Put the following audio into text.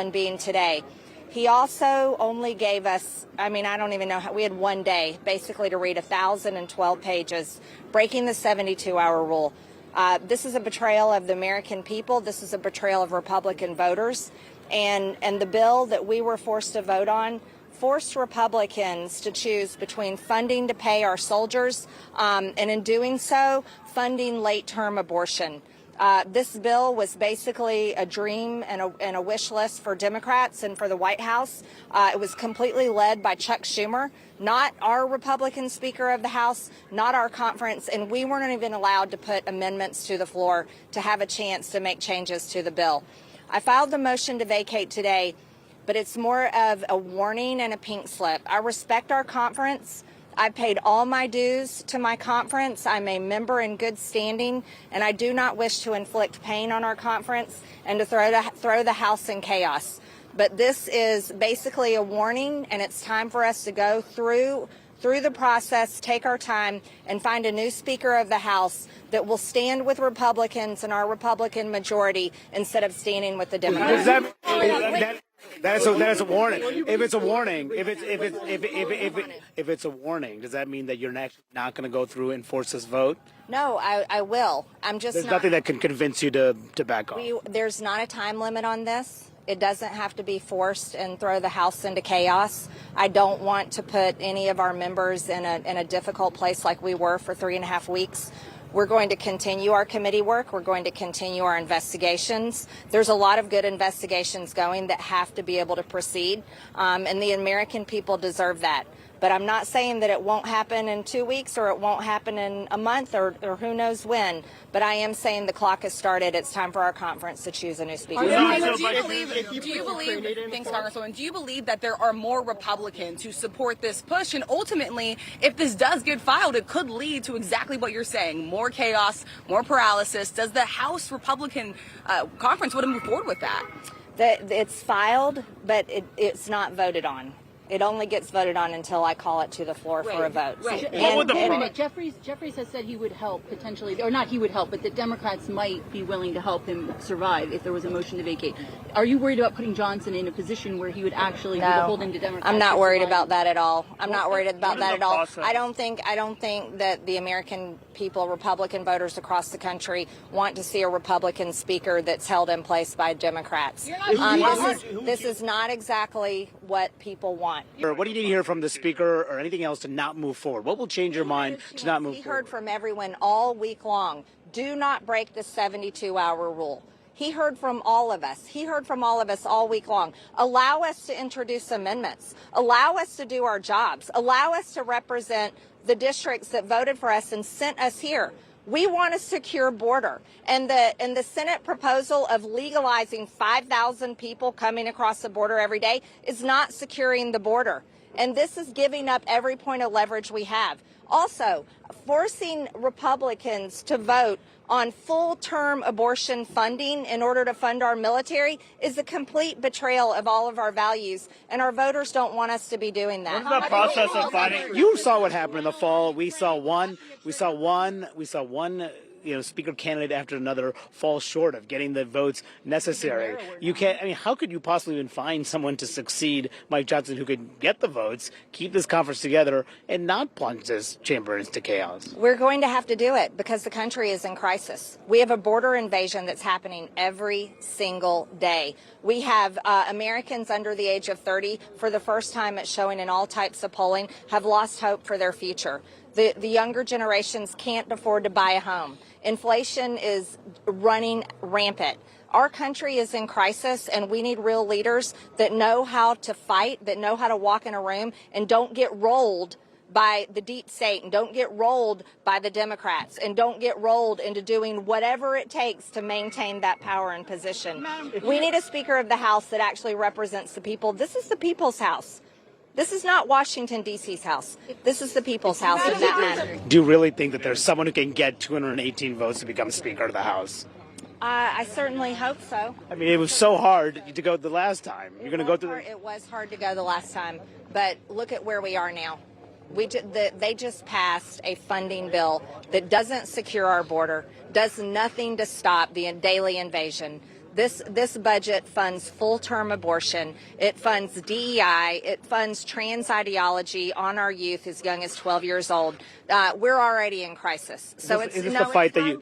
being today. He also only gave us, I don't even know how, we had one day basically to read 1,012 pages, breaking the 72-hour rule. This is a betrayal of the American people. This is a betrayal of Republican voters. And the bill that we were forced to vote on forced Republicans to choose between funding to pay our soldiers and in doing so, funding late-term abortion. This bill was basically a dream and a wish list for Democrats and for the White House. It was completely led by Chuck Schumer, not our Republican Speaker of the House, not our conference, and we weren't even allowed to put amendments to the floor to have a chance to make changes to the bill. I filed the motion to vacate today, but it's more of a warning and a pink slip. I respect our conference. I paid all my dues to my conference. I'm a member in good standing, and I do not wish to inflict pain on our conference and to throw the House in chaos. But this is basically a warning, and it's time for us to go through the process, take our time, and find a new Speaker of the House that will stand with Republicans and our Republican majority instead of standing with the Democrats. That is a warning. If it's a warning, if it's a warning, does that mean that you're actually not going to go through and force this vote? No, I will. There's nothing that can convince you to back off. There's not a time limit on this. It doesn't have to be forced and throw the House into chaos. I don't want to put any of our members in a difficult place like we were for 3.5 weeks. We're going to continue our committee work. We're going to continue our investigations. There's a lot of good investigations going that have to be able to proceed, and the American people deserve that. But I'm not saying that it won't happen in 2 weeks or it won't happen in a month or who knows when. But I am saying the clock has started. It's time for our conference to choose a new speaker. Do you believe, thanks, Congresswoman, do you believe that there are more Republicans who support this push? And ultimately, if this does get filed, it could lead to exactly what you're saying, more chaos, more paralysis. Does the House Republican conference want to move forward with that? It's filed, but it's not voted on. It only gets voted on until I call it to the floor for a vote. Right. Wait a minute. Jeffries has said he would help potentially, or not he would help, but the Democrats might be willing to help him survive if there was a motion to vacate. Are you worried about putting Johnson in a position where he would actually hold into Democrats? I'm not worried about that at all. I'm not worried about that at all. I don't think that the American people, Republican voters across the country, want to see a Republican speaker that's held in place by Democrats. This is not exactly what people want. What do you need to hear from the Speaker or anything else to not move forward? What will change your mind to not move forward? He heard from everyone all week long. Do not break the 72-hour rule. He heard from all of us. He heard from all of us all week long. Allow us to introduce amendments. Allow us to do our jobs. Allow us to represent the districts that voted for us and sent us here. We want a secure border, and the Senate proposal of legalizing 5,000 people coming across the border every day is not securing the border. And this is giving up every point of leverage we have. Also, forcing Republicans to vote on full-term abortion funding in order to fund our military is a complete betrayal of all of our values, and our voters don't want us to be doing that. What's the process of finding? You saw what happened in the fall. We saw one speaker candidate after another fall short of getting the votes necessary. You can't. How could you possibly even find someone to succeed Mike Johnson who could get the votes, keep this conference together, and not plunge this chamber into chaos? We're going to have to do it because the country is in crisis. We have a border invasion that's happening every single day. We have Americans under the age of 30, for the first time it's showing in all types of polling, have lost hope for their future. The younger generations can't afford to buy a home. Inflation is running rampant. Our country is in crisis, and we need real leaders that know how to fight, that know how to walk in a room and don't get rolled by the deep state and don't get rolled by the Democrats and don't get rolled into doing whatever it takes to maintain that power and position. We need a Speaker of the House that actually represents the people. This is the people's house. This is not Washington, D.C.'s house. This is the people's house, and that matters. Do you really think that there's someone who can get 218 votes to become Speaker of the House? I certainly hope so. It was so hard to go the last time. You're going to go through. It was hard to go the last time, but look at where we are now. They just passed a funding bill that doesn't secure our border, does nothing to stop the daily invasion. This budget funds full-term abortion. It funds DEI. It funds trans ideology on our youth as young as 12 years old. We're already in crisis. So Is this the fight that you